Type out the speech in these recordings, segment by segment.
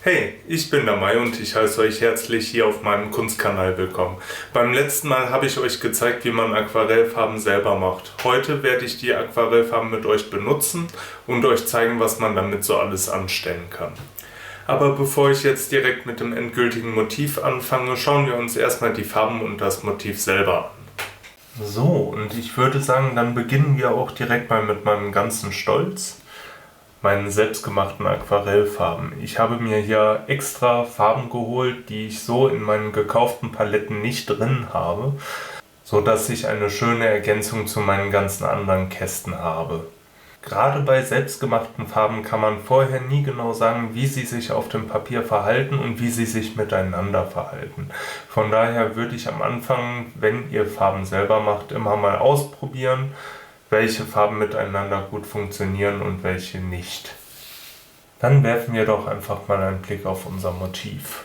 Hey, ich bin der Mai und ich heiße euch herzlich hier auf meinem Kunstkanal willkommen. Beim letzten Mal habe ich euch gezeigt, wie man Aquarellfarben selber macht. Heute werde ich die Aquarellfarben mit euch benutzen und euch zeigen, was man damit so alles anstellen kann. Aber bevor ich jetzt direkt mit dem endgültigen Motiv anfange, schauen wir uns erstmal die Farben und das Motiv selber an. So, und ich würde sagen, dann beginnen wir auch direkt mal mit meinem ganzen Stolz. Meinen selbstgemachten Aquarellfarben. Ich habe mir hier extra Farben geholt, die ich so in meinen gekauften Paletten nicht drin habe, so dass ich eine schöne Ergänzung zu meinen ganzen anderen Kästen habe. Gerade bei selbstgemachten Farben kann man vorher nie genau sagen, wie sie sich auf dem Papier verhalten und wie sie sich miteinander verhalten. Von daher würde ich am Anfang, wenn ihr Farben selber macht, immer mal ausprobieren, welche Farben miteinander gut funktionieren und welche nicht. Dann werfen wir doch einfach mal einen Blick auf unser Motiv.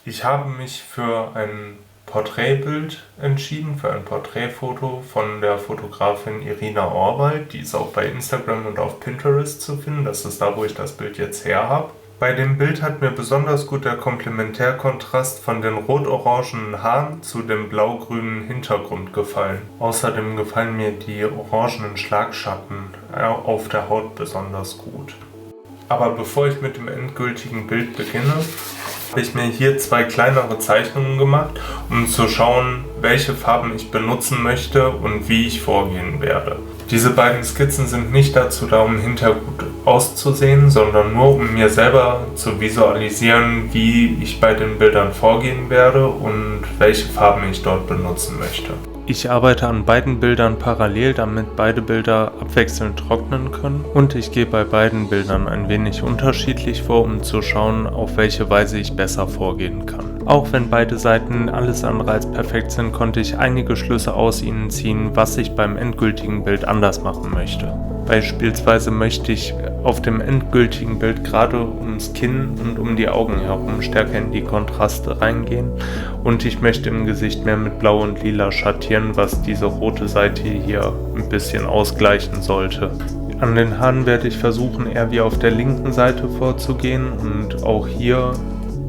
Ich habe mich für ein Porträtbild entschieden, für ein Porträtfoto von der Fotografin Irina Orwald. Die ist auch bei Instagram und auf Pinterest zu finden. Das ist da, wo ich das Bild jetzt her habe. Bei dem Bild hat mir besonders gut der Komplementärkontrast von den rot-orangenen Haaren zu dem blau-grünen Hintergrund gefallen. Außerdem gefallen mir die orangenen Schlagschatten auf der Haut besonders gut. Aber bevor ich mit dem endgültigen Bild beginne, habe ich mir hier zwei kleinere Zeichnungen gemacht, um zu schauen, welche Farben ich benutzen möchte und wie ich vorgehen werde. Diese beiden Skizzen sind nicht dazu da, um hinterher gut auszusehen, sondern nur, um mir selber zu visualisieren, wie ich bei den Bildern vorgehen werde und welche Farben ich dort benutzen möchte. Ich arbeite an beiden Bildern parallel, damit beide Bilder abwechselnd trocknen können, und ich gehe bei beiden Bildern ein wenig unterschiedlich vor, um zu schauen, auf welche Weise ich besser vorgehen kann. Auch wenn beide Seiten alles andere als perfekt sind, konnte ich einige Schlüsse aus ihnen ziehen, was ich beim endgültigen Bild anders machen möchte. Beispielsweise möchte ich auf dem endgültigen Bild gerade ums Kinn und um die Augen herum stärker in die Kontraste reingehen, und ich möchte im Gesicht mehr mit Blau und Lila schattieren, was diese rote Seite hier ein bisschen ausgleichen sollte. An den Haaren werde ich versuchen, eher wie auf der linken Seite vorzugehen und auch hier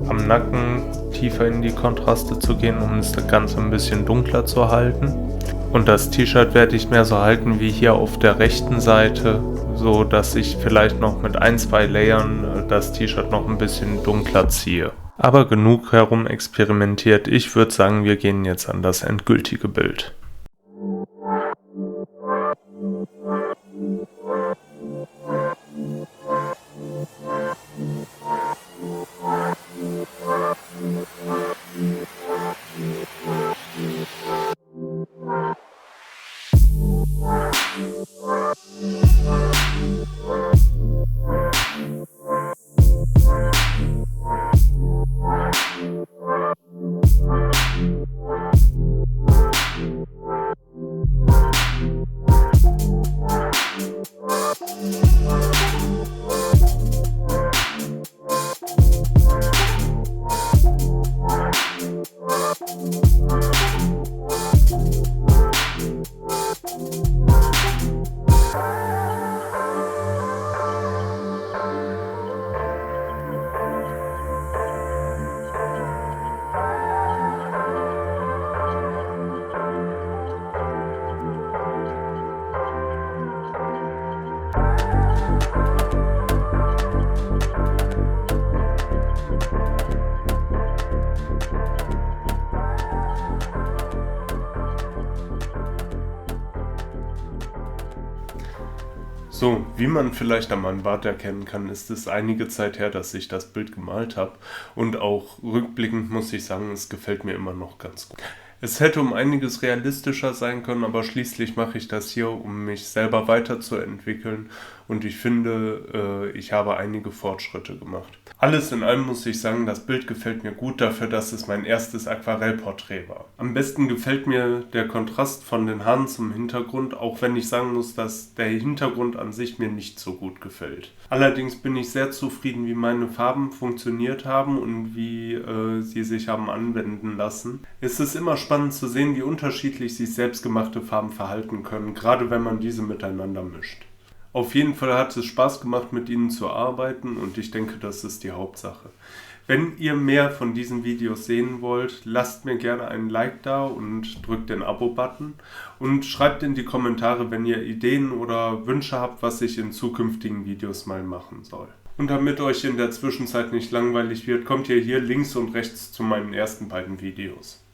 am Nacken tiefer in die Kontraste zu gehen, um das Ganze ein bisschen dunkler zu halten. Und das T-Shirt werde ich mehr so halten wie hier auf der rechten Seite, so dass ich vielleicht noch mit ein, zwei Layern das T-Shirt noch ein bisschen dunkler ziehe. Aber genug herum experimentiert. Ich würde sagen, wir gehen jetzt an das endgültige Bild. So, wie man vielleicht an meinem Bart erkennen kann, ist es einige Zeit her, dass ich das Bild gemalt habe, und auch rückblickend muss ich sagen, es gefällt mir immer noch ganz gut. Es hätte um einiges realistischer sein können, aber schließlich mache ich das hier, um mich selber weiterzuentwickeln, und ich finde, ich habe einige Fortschritte gemacht. Alles in allem muss ich sagen, das Bild gefällt mir gut dafür, dass es mein erstes Aquarellporträt war. Am besten gefällt mir der Kontrast von den Haaren zum Hintergrund, auch wenn ich sagen muss, dass der Hintergrund an sich mir nicht so gut gefällt. Allerdings bin ich sehr zufrieden, wie meine Farben funktioniert haben und wie sie sich haben anwenden lassen. Es ist immer spannend zu sehen, wie unterschiedlich sich selbstgemachte Farben verhalten können, gerade wenn man diese miteinander mischt. Auf jeden Fall hat es Spaß gemacht, mit Ihnen zu arbeiten und ich denke, das ist die Hauptsache. Wenn ihr mehr von diesen Videos sehen wollt, lasst mir gerne einen Like da und drückt den Abo-Button und schreibt in die Kommentare, wenn ihr Ideen oder Wünsche habt, was ich in zukünftigen Videos mal machen soll. Und damit euch in der Zwischenzeit nicht langweilig wird, kommt ihr hier links und rechts zu meinen ersten beiden Videos.